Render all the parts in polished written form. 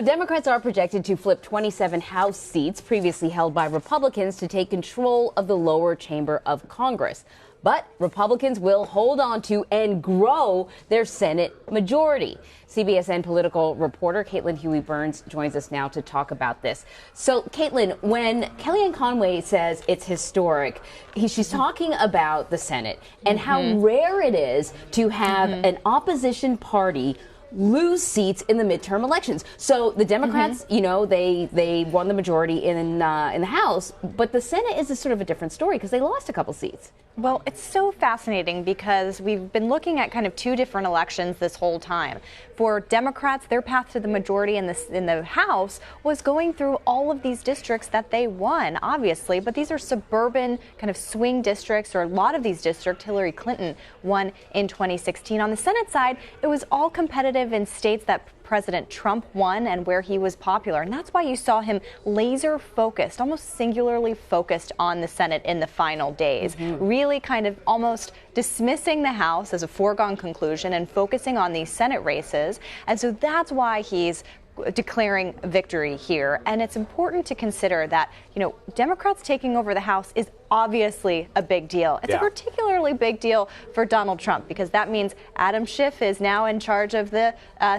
Democrats are projected to flip 27 House seats previously held by Republicans to take control of the lower chamber of Congress. But Republicans will hold on to and grow their Senate majority. CBSN political reporter Caitlin Huey-Burns joins us now to talk about this. So, Caitlin, when Kellyanne Conway says it's historic, she's talking about the Senate and how rare it is to have an opposition party lose seats in the midterm elections. So the Democrats, you know, they won the majority in the House, but the Senate is a sort of a different story because they lost a couple seats. Well, it's so fascinating because we've been looking at kind of two different elections this whole time. For Democrats, their path to the majority in the House was going through all of these districts that they won, obviously, but these are suburban kind of swing districts, or a lot of these districts Hillary Clinton won in 2016. On the Senate side, it was all competitive in states that President Trump won and where he was popular. And that's why you saw him laser focused, almost singularly focused on the Senate in the final days, really kind of almost dismissing the House as a foregone conclusion and focusing on these Senate races. And so that's why he's declaring victory here. And it's important to consider that, you know, Democrats taking over the House is obviously a big deal. It's a particularly big deal for Donald Trump because that means Adam Schiff is now in charge of the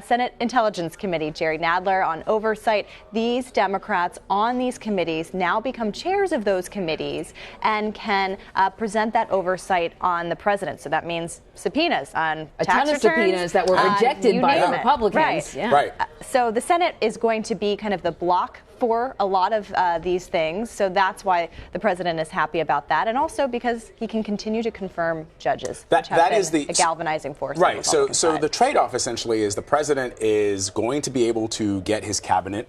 Senate Intelligence Committee, Jerry Nadler on oversight. These Democrats on these committees now become chairs of those committees and can present that oversight on the president. So that means subpoenas on a tax ton of returns, subpoenas that were rejected by the Republicans. Right. Yeah. Right. So the Senate is going to be kind of the block for a lot of these things. So that's why the president is happy about that. And also because he can continue to confirm judges, which have been a galvanizing force. Right. So the trade-off essentially is the president is going to be able to get his cabinet.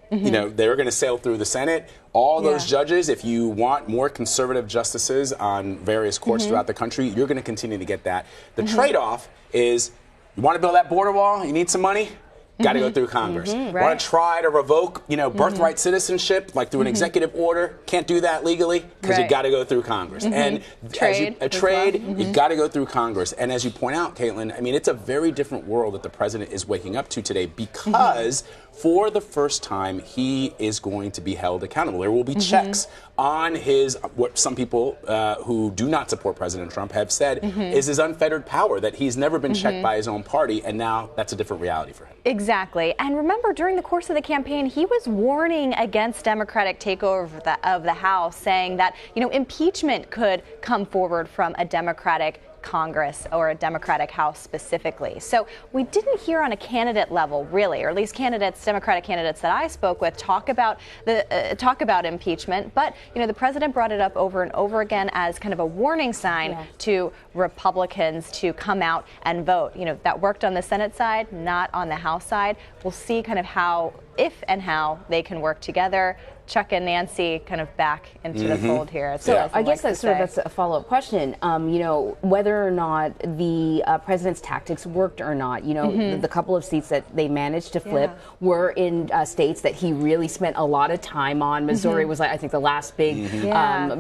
You know, they're going to sail through the Senate. All those judges, if you want more conservative justices on various courts throughout the country, you're going to continue to get that. The trade-off is you want to build that border wall, you need some money. Got to go through Congress. Want to try to revoke, you know, birthright citizenship, like through an executive order? Can't do that legally because you got to go through Congress. And trade, you got to go through Congress. And as you point out, Caitlin, I mean, it's a very different world that the president is waking up to today because for the first time, he is going to be held accountable. There will be checks on his, what some people who do not support President Trump have said is his unfettered power, that he's never been checked by his own party, and now that's a different reality for him. Exactly. And remember, during the course of the campaign, he was warning against Democratic takeover of the House, saying that, you know, impeachment could come forward from a Democratic Congress or a Democratic House specifically. So we didn't hear on a candidate level, really, or at least Democratic candidates that I spoke with, talk about impeachment. But, you know, the president brought it up over and over again as kind of a warning sign to Republicans to come out and vote. You know, that worked on the Senate side, not on the House side. We'll see kind of how, if and how they can work together. Chuck and Nancy kind of back into the fold here. So I guess that's a follow-up question. You know, whether or not the president's tactics worked or not. You know, the couple of seats that they managed to flip were in states that he really spent a lot of time on. Missouri was, like, I think, the last big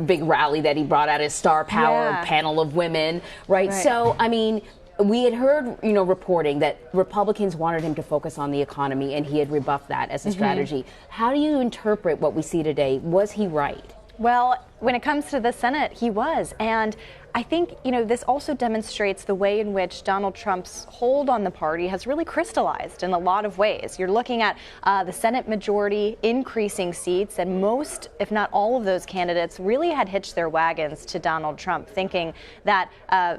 big rally that he brought out his star power panel of women. Right. So, I mean, we had heard, you know, reporting that Republicans wanted him to focus on the economy, and he had rebuffed that as a strategy. How do you interpret what we see today? Was he right? Well, when it comes to the Senate, he was. And I think, you know, this also demonstrates the way in which Donald Trump's hold on the party has really crystallized in a lot of ways. You're looking at the Senate majority increasing seats, and most, if not all of those candidates really had hitched their wagons to Donald Trump, thinking that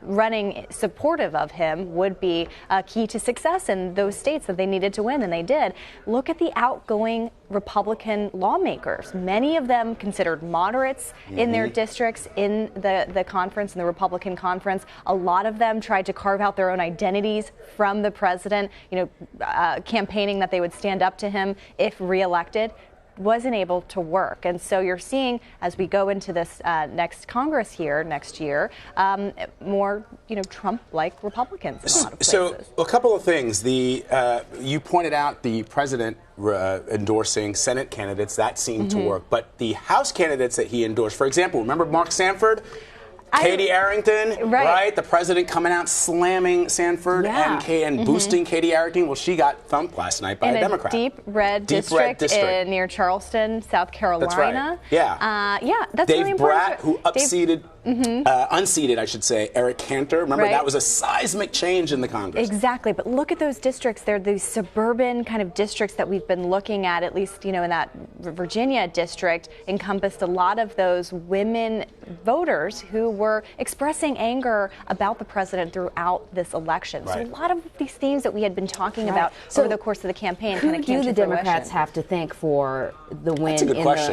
running supportive of him would be key to success in those states that they needed to win, and they did. Look at the outgoing Republican lawmakers. Many of them considered moderates in their districts in the conference, in the Republican conference. A lot of them tried to carve out their own identities from the president, you know, campaigning that they would stand up to him if reelected. Wasn't able to work. And so you're seeing, as we go into this next Congress here next year, more, you know, Trump-like Republicans in a lot of places. So a couple of things. You pointed out the president endorsing Senate candidates. That seemed to work. But the House candidates that he endorsed, for example, remember Mark Sanford? Katie Arrington, right? The president coming out slamming Sanford and boosting Katie Arrington. Well, she got thumped last night by a Democrat. Deep red district near Charleston, South Carolina. That's right. Yeah. That's Dave really important. Bratt, who unseated, I should say, Eric Cantor. Remember, that was a seismic change in the Congress. Exactly. But look at those districts. They're these suburban kind of districts that we've been looking at least, in that Virginia district, encompassed a lot of those women voters who were expressing anger about the president throughout this election. So a lot of these themes that we had been talking about over the course of the campaign kind of came to fruition. Who do the Democrats have to thank for the win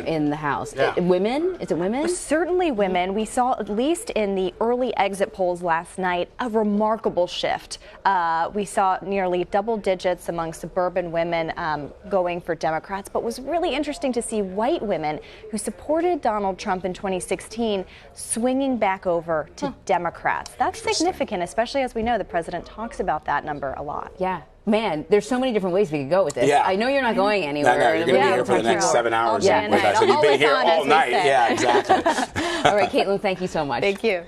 in the House? Women? Is it women? Certainly women. We saw, at least in the early exit polls last night, a remarkable shift. We saw nearly double digits among suburban women going for Democrats, but was really interesting to see white women who supported Donald Trump in 2016 swinging back over to Democrats. That's significant, especially as we know the president talks about that number a lot. Yeah. Man, there's so many different ways we could go with this. Yeah. I know you're not going anywhere. No, you're going to be here for the next 7 hours with us. And you've been here all night. Yeah, exactly. All right, Caitlin, thank you so much. Thank you.